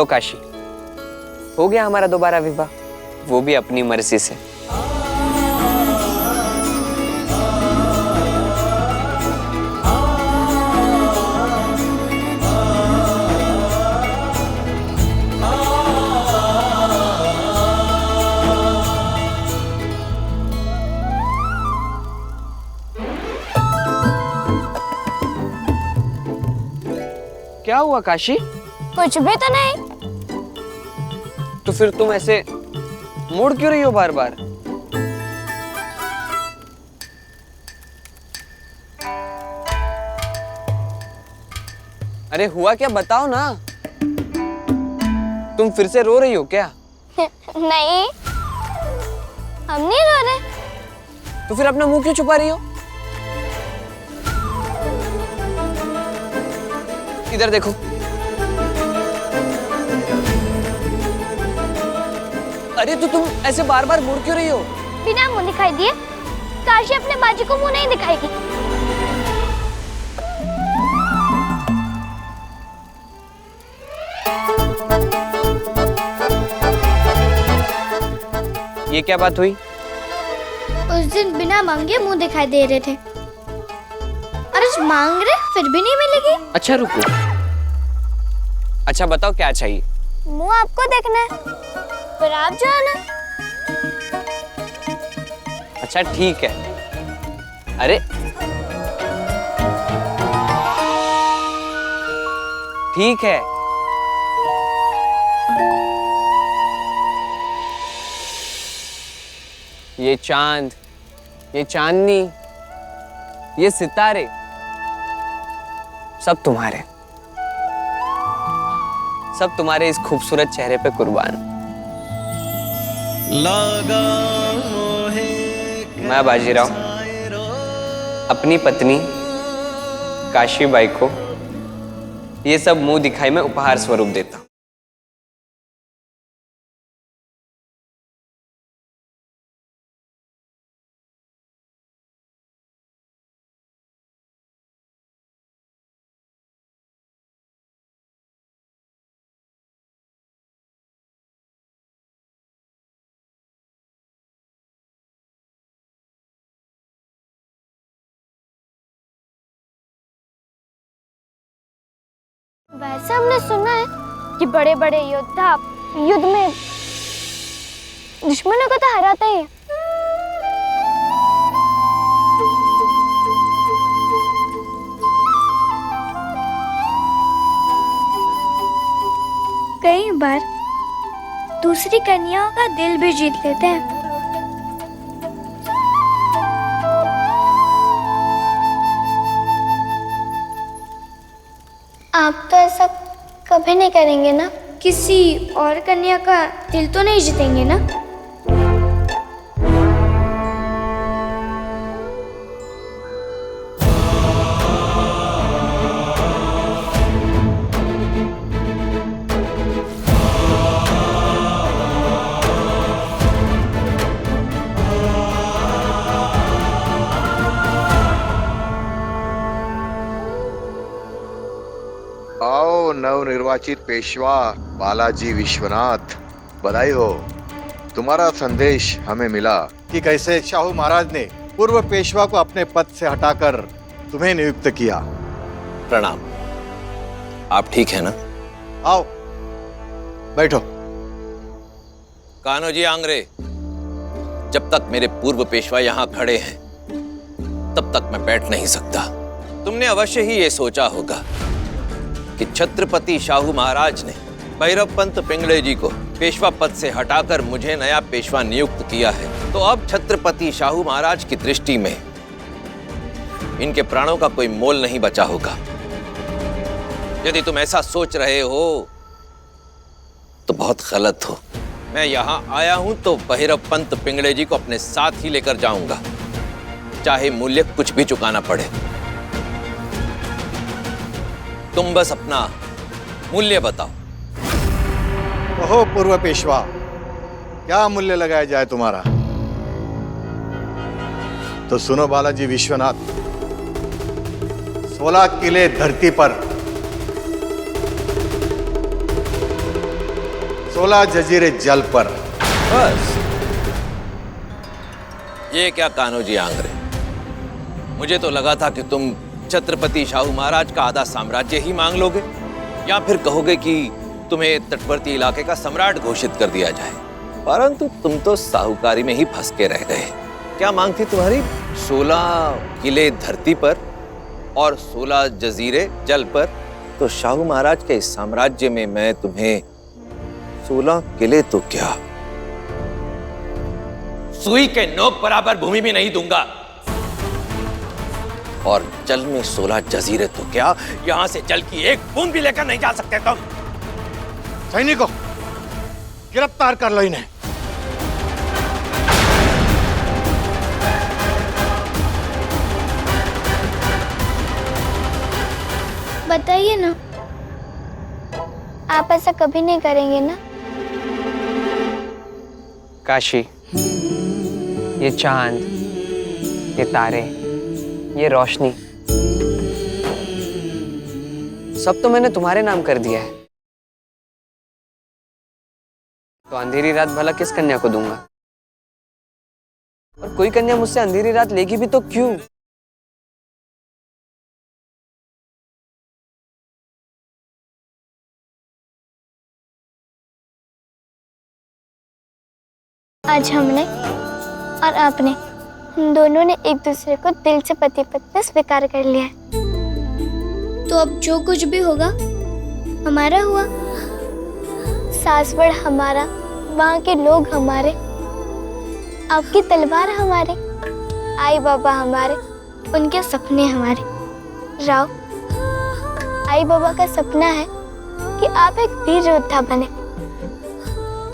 लो काशी, हो गया हमारा दोबारा विवाह, वो भी अपनी मर्जी से। क्या हुआ काशी? कुछ भी तो नहीं। तो फिर तुम ऐसे मुड़ क्यों रही हो बार बार? अरे हुआ क्या, बताओ ना। तुम फिर से रो रही हो क्या? नहीं, हम नहीं रो रहे। तो फिर अपना मुंह क्यों छुपा रही हो? इधर देखो। अरे तो तुम ऐसे बार बार मुड़ क्यों रही हो? बिना मुंह दिखाई दिए काशी अपने बाजी को मुंह नहीं दिखाएगी। ये क्या बात हुई? उस दिन बिना मांगे मुंह दिखाई दे रहे थे, और आज मांग रहे फिर भी नहीं मिलेगी। अच्छा रुको, अच्छा बताओ क्या चाहिए? मुंह आपको देखना है, फिर आप जो है ना। अच्छा ठीक है। अरे ठीक है। ये चांद, ये चांदनी, ये सितारे सब तुम्हारे, सब तुम्हारे इस खूबसूरत चेहरे पे कुर्बान। मैं बाजीराव अपनी पत्नी काशीबाई को ये सब मुंह दिखाई में उपहार स्वरूप देता हूं। वैसे हमने सुना है कि बड़े बड़े योद्धा युद्ध में दुश्मनों को तो हराते हैं। कई बार दूसरी कन्याओं का दिल भी जीत लेते हैं। आप तो ऐसा कभी नहीं करेंगे ना? किसी और कन्या का दिल तो नहीं जीतेंगे ना? आओ नवनिर्वाचित पेशवा बालाजी विश्वनाथ, बधाई हो। तुम्हारा संदेश हमें मिला कि कैसे शाहू महाराज ने पूर्व पेशवा को अपने पद से हटाकर तुम्हें नियुक्त किया। प्रणाम। आप ठीक है ना? आओ बैठो। कान्होजी आंग्रे, जब तक मेरे पूर्व पेशवा यहाँ खड़े हैं तब तक मैं बैठ नहीं सकता। तुमने अवश्य ही ये सोचा होगा कि छत्रपति शाहू महाराज ने भैरव पंत पिंगले जी को पेशवा पद से हटाकर मुझे नया पेशवा नियुक्त किया है, तो अब छत्रपति शाहू महाराज की दृष्टि में इनके प्राणों का कोई मोल नहीं बचा होगा। यदि तुम ऐसा सोच रहे हो तो बहुत गलत हो। मैं यहाँ आया हूं तो भैरव पंत पिंगले जी को अपने साथ ही लेकर जाऊंगा, चाहे मूल्य कुछ भी चुकाना पड़े। तुम बस अपना मूल्य बताओ। ओहो पूर्व पेशवा, क्या मूल्य लगाया जाए तुम्हारा? तो सुनो बालाजी विश्वनाथ, 16 किले धरती पर 16 जजीरे जल पर। बस ये क्या कान्होजी आंग्रे, मुझे तो लगा था कि तुम छत्रपति शाहू महाराज का आधा साम्राज्य ही मांग लोगे, या फिर कहोगे कि तुम्हें तटवर्ती इलाके का सम्राट घोषित कर दिया जाए, परंतु तुम तो साहूकारी में ही फंस के रह गए। क्या मांग थी तुम्हारी? 16 किले धरती पर और 16 जजीरे जल पर। तो शाहू महाराज के इस साम्राज्य में मैं तुम्हें 16 किले तो क्या, सुई के नोक बराबर भूमि भी नहीं दूंगा। और जल में 16 जजीरे तो क्या, यहां से जल की एक बूंद भी लेकर नहीं जा सकते तुम। सैनिकों, गिरफ्तार कर लो इन्हें। बताइए ना, आप ऐसा कभी नहीं करेंगे ना? काशी, ये चांद, ये तारे, ये रोशनी, सब तो मैंने तुम्हारे नाम कर दिया है। तो अंधेरी रात भला किस कन्या को दूंगा? और कोई कन्या मुझसे अंधेरी रात लेगी भी तो क्यों? आज हमने और आपने, हम दोनों ने एक दूसरे को दिल से पति पत्नी स्वीकार कर लिया है। तो अब जो कुछ भी होगा हमारा हुआ। सासवड़ हमारा, वहाँ के लोग हमारे, आपकी तलवार हमारे, आई बाबा हमारे, उनके सपने हमारे। राव, आई बाबा का सपना है कि आप एक वीर योद्धा बने।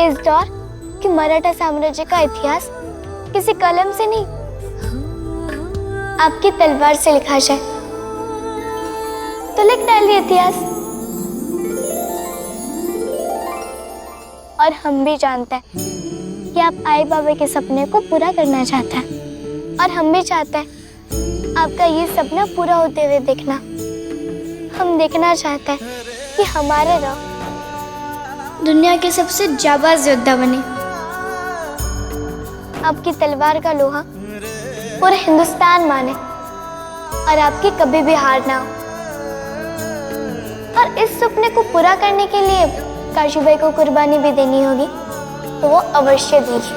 इस दौर कि मराठा साम्राज्य का इतिहास किसी कलम से नहीं, आपकी तलवार से लिखा जाए। तो लिख डालिए इतिहास। और हम भी जानते हैं कि आप आई बाबा के सपने को पूरा करना चाहते हैं, और हम भी चाहते हैं आपका ये सपना पूरा होते हुए देखना। हम देखना चाहते हैं कि हमारे राव दुनिया के सबसे जाबाज योद्धा बने। आपकी तलवार का लोहा पूरे हिंदुस्तान माने और आपकी कभी भी हार ना हो। और इस सपने को पूरा करने के लिए काशीबाई को कुर्बानी भी देनी होगी, तो वो अवश्य देगी।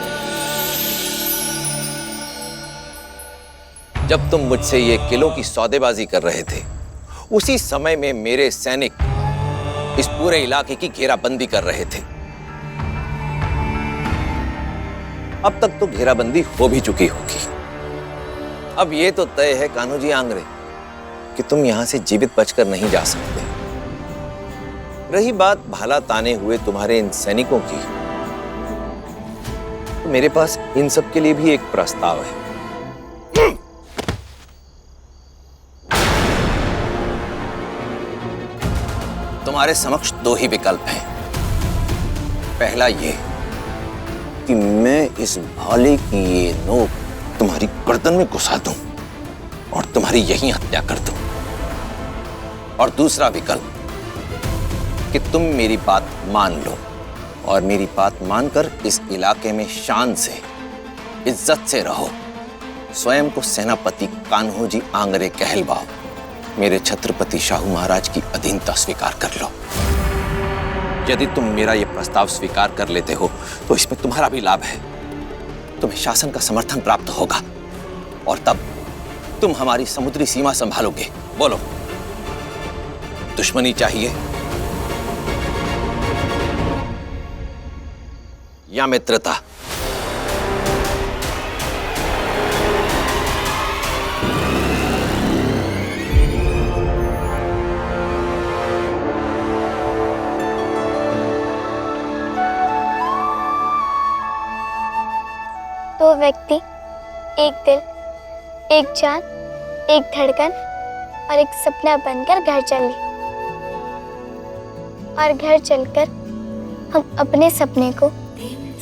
जब तुम मुझसे ये किलों की सौदेबाजी कर रहे थे, उसी समय में मेरे सैनिक इस पूरे इलाके की घेराबंदी कर रहे थे। अब तक तो घेराबंदी हो भी चुकी होगी। अब ये तो तय है कान्होजी आंग्रे कि तुम यहां से जीवित बचकर नहीं जा सकते। रही बात भाला ताने हुए तुम्हारे इन सैनिकों की, तो मेरे पास इन सब के लिए भी एक प्रस्ताव है। तुम्हारे समक्ष दो ही विकल्प हैं। पहला ये कि मैं इस भाले की ये नोक तुम्हारी गर्दन में घुसा दूं और तुम्हारी यहीं हत्या कर दूं। और दूसरा विकल्प कि तुम मेरी बात मान लो और मेरी बात मानकर इस इलाके में शान से, इज्जत से रहो। स्वयं को सेनापति कान्होजी आंग्रे कहलवाओ। मेरे छत्रपति शाहू महाराज की अधीनता स्वीकार कर लो। यदि तुम मेरा यह प्रस्ताव स्वीकार कर लेते हो तो इसमें तुम्हारा भी लाभ है। तुम्हें शासन का समर्थन प्राप्त होगा और तब तुम हमारी समुद्री सीमा संभालोगे। बोलो, दुश्मनी चाहिए या मित्रता? दो व्यक्ति, एक दिल, एक जान, एक धड़कन और एक सपना बनकर घर चले। और घर चलकर हम अपने सपने को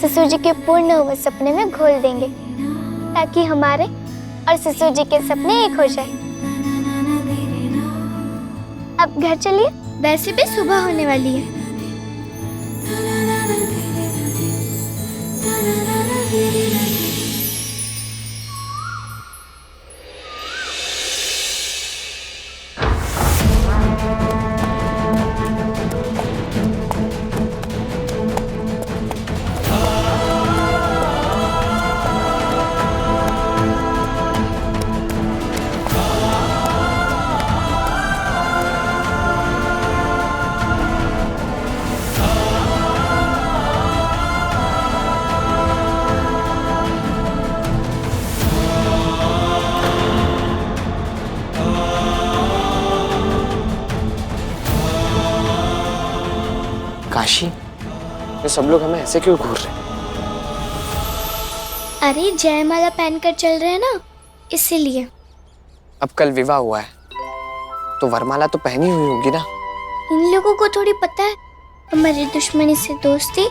ससुर जी के पूर्ण हुए सपने में घोल देंगे, ताकि हमारे और ससुर जी के सपने एक हो जाए। अब घर चलिए, वैसे भी सुबह होने वाली है। सब लोग हमें ऐसे क्यों घूर रहे हैं? अरे जयमाला पहनकर चल रहे हैं ना, इसीलिए। अब कल विवाह हुआ है तो वरमाला तो पहनी हुई होगी ना। इन लोगों को थोड़ी पता है हमारी दुश्मनी से दोस्ती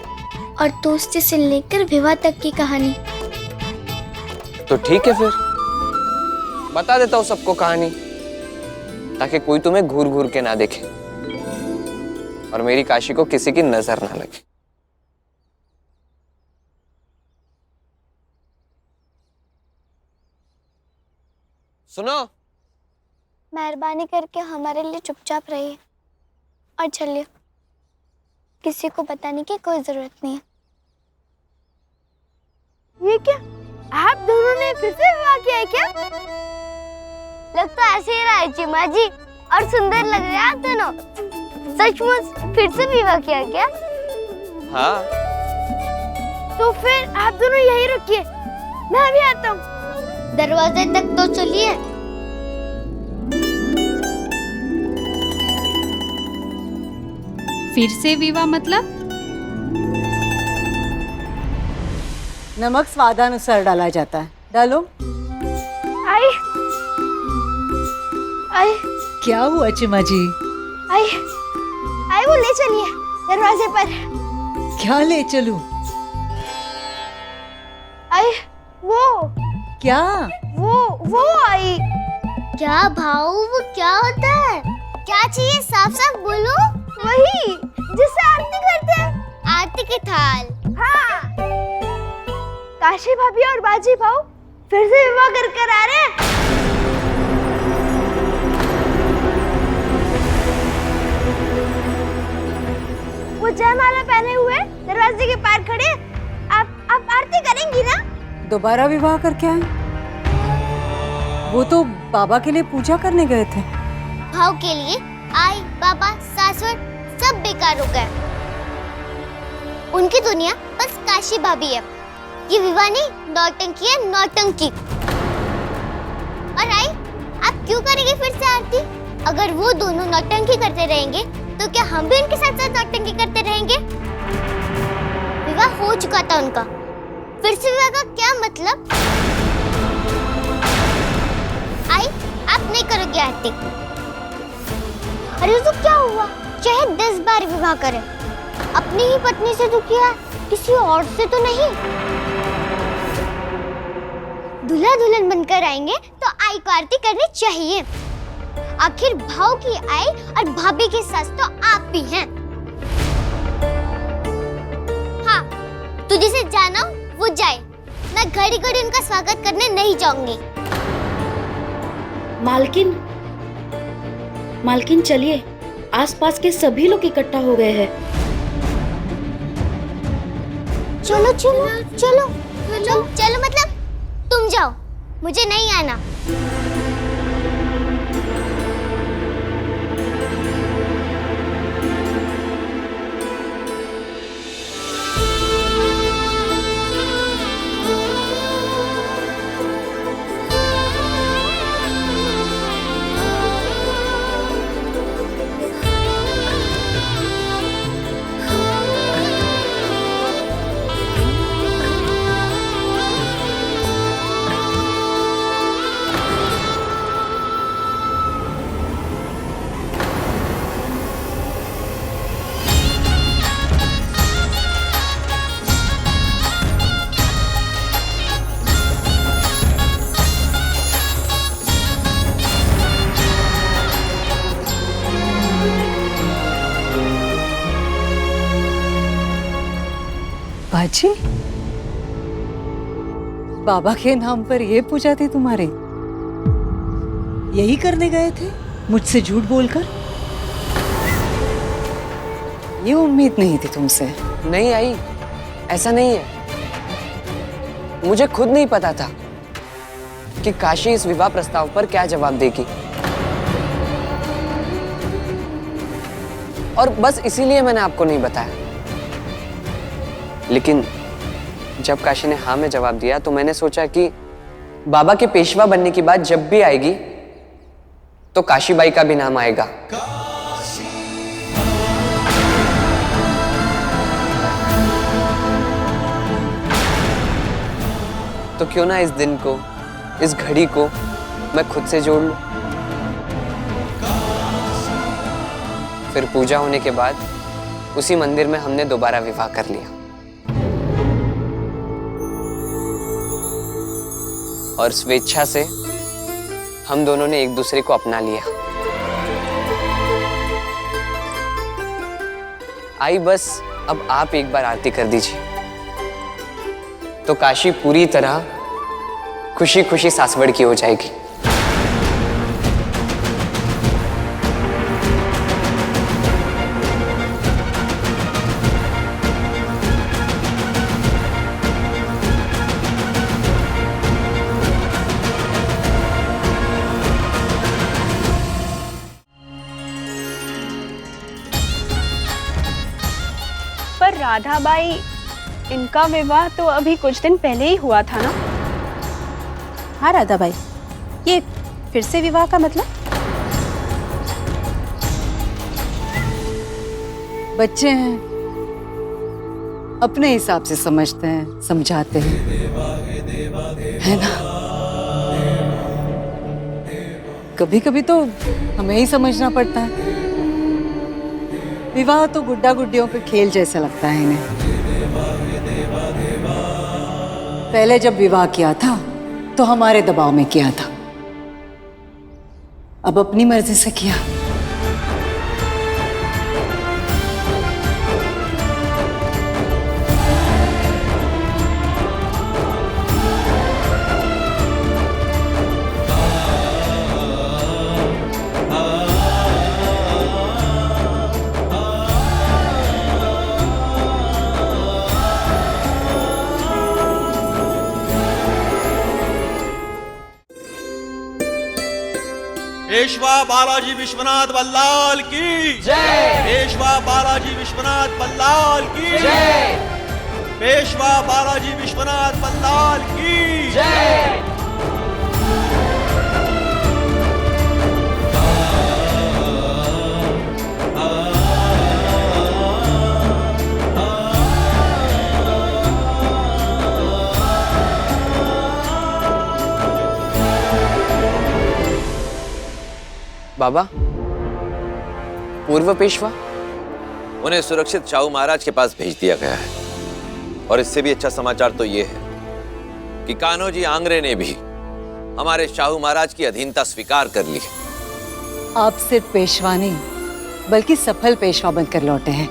और दोस्ती से लेकर विवाह तक की कहानी। तो ठीक है, फिर बता देता हूँ सबको कहानी, ताकि कोई तुम्हें घूर घूर के ना देखे और मेरी काशी को किसी की नजर ना लगे। सुनो, मेहरबानी करके हमारे लिए चुपचाप रहिए और चलिए, किसी को बताने की कोई जरूरत नहीं है। ये क्या, आप दोनों ने फिर से विवाह किया है क्या? लग तो ऐसे ही रहा है चिमा जी, और सुंदर लग रहे हैं आप दोनों। सचमुच फिर से विवाह किया क्या? हाँ। तो फिर आप दोनों यहीं रुकिए, मैं अभी आता हूँ। दरवाजे तक तो चलिए। फिर से विवाह मतलब? नमक स्वादानुसार डाला जाता है, डालो। आई आई क्या हुआ चिमा जी? आई आई, वो ले चलिए दरवाजे पर। क्या ले चलूं? आई वो क्या? वो आई। क्या भाऊ, वो क्या होता है? क्या चाहिए, साफ साफ बोलो। वही जिससे आरती करते हैं। आरती की थाल। हाँ। काशी भाभी और बाजी भाऊ फिर से विवाह कर आ रहे हैं। वो जयमाला पहने हुए दरवाजे के पार खड़े। आप आरती करेंगी ना? दोबारा विवाह करके आए? वो तो बाबा के लिए पूजा करने गए थे। भाव के लिए आई बाबा सासुर सब बेकार हो गए। उनकी दुनिया बस काशी भाभी है। ये विवाह नहीं, नौटंकी है, नौटंकी। और आई, आप क्यों करेंगे फिर से आरती? अगर वो दोनों नौटंकी करते रहेंगे तो क्या हम भी उनके साथ साथ नौटंकी करते रहेंगे? विवाह हो चुका था उनका, फिर से विवाह का क्या मतलब? आई, आप नहीं करोगे आरती। अरे तो क्या हुआ, चाहे 10 बार विवाह करे, अपनी ही पत्नी से तो किया, किसी और से तो नहीं। दूल्हा दुल्हन बनकर आएंगे तो आई को आरती करनी चाहिए। आखिर भाव की आई और भाभी की सास तो आप भी हैं। हाँ, तू जिसे जाना वो जाए, मैं घड़ी घड़ी उनका स्वागत करने नहीं जाऊंगी। मालकिन चलिए, आसपास के सभी लोग इकट्ठा हो गए हैं। चलो चलो चलो चलो चलो, मतलब तुम जाओ, मुझे नहीं आना। बाजी, बाबा के नाम पर ये पूजा थी तुम्हारी? यही करने गए थे मुझसे झूठ बोलकर? ये उम्मीद नहीं थी तुमसे। नहीं आई, ऐसा नहीं है। मुझे खुद नहीं पता था कि काशी इस विवाह प्रस्ताव पर क्या जवाब देगी, और बस इसीलिए मैंने आपको नहीं बताया। लेकिन जब काशी ने हाँ में जवाब दिया तो मैंने सोचा कि बाबा के पेशवा बनने की बात जब भी आएगी तो काशीबाई का भी नाम आएगा। तो क्यों ना इस दिन को, इस घड़ी को मैं खुद से जोड़ लूं। फिर पूजा होने के बाद उसी मंदिर में हमने दोबारा विवाह कर लिया और स्वेच्छा से हम दोनों ने एक दूसरे को अपना लिया। आई बस अब आप एक बार आरती कर दीजिए तो काशी पूरी तरह खुशी खुशी सासवड़ की हो जाएगी। पर राधाबाई, इनका विवाह तो अभी कुछ दिन पहले ही हुआ था ना? हाँ राधाबाई, ये फिर से विवाह का मतलब? बच्चे हैं, अपने हिसाब से समझते हैं, समझाते हैं, है ना? कभी कभी तो हमें ही समझना पड़ता है। विवाह तो गुड्डा गुड्डियों के खेल जैसा लगता है इन्हें। पहले जब विवाह किया था तो हमारे दबाव में किया था, अब अपनी मर्जी से किया। पेशवा बालाजी विश्वनाथ बल्लाल की जय। पेशवा बालाजी विश्वनाथ बल्लाल की जय। पेशवा बालाजी विश्वनाथ बल्लाल की जय। बाबा, पूर्व पेशवा? उन्हें सुरक्षित शाहू महाराज के पास भेज दिया गया है। और इससे भी अच्छा समाचार तो ये है कि कान्होजी आंग्रे ने भी हमारे शाहू महाराज की अधीनता स्वीकार कर ली है। आप सिर्फ पेशवा नहीं बल्कि सफल पेशवा बनकर लौटे हैं।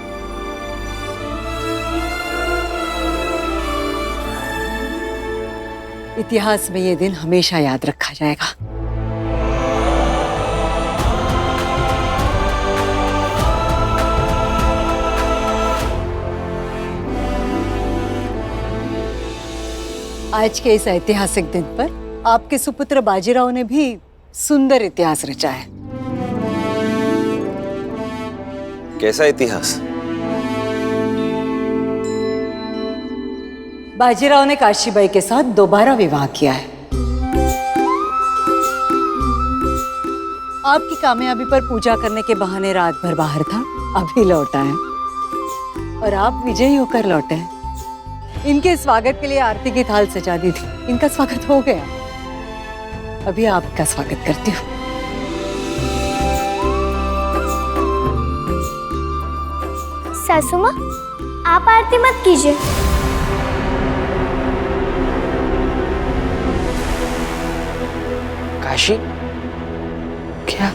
इतिहास में ये दिन हमेशा याद रखा जाएगा। आज के इस ऐतिहासिक दिन पर आपके सुपुत्र बाजीराव ने भी सुंदर इतिहास रचा है। कैसा इतिहास? बाजीराव ने काशीबाई के साथ दोबारा विवाह किया है। आपकी कामयाबी पर पूजा करने के बहाने रात भर बाहर था, अभी लौटा है और आप विजयी होकर लौटे हैं। इनके स्वागत के लिए आरती की थाल सजा दी थी, इनका स्वागत हो गया। अभी आपका स्वागत करती हूँ। सासू माँ, आप आरती मत कीजिए। काशी, क्या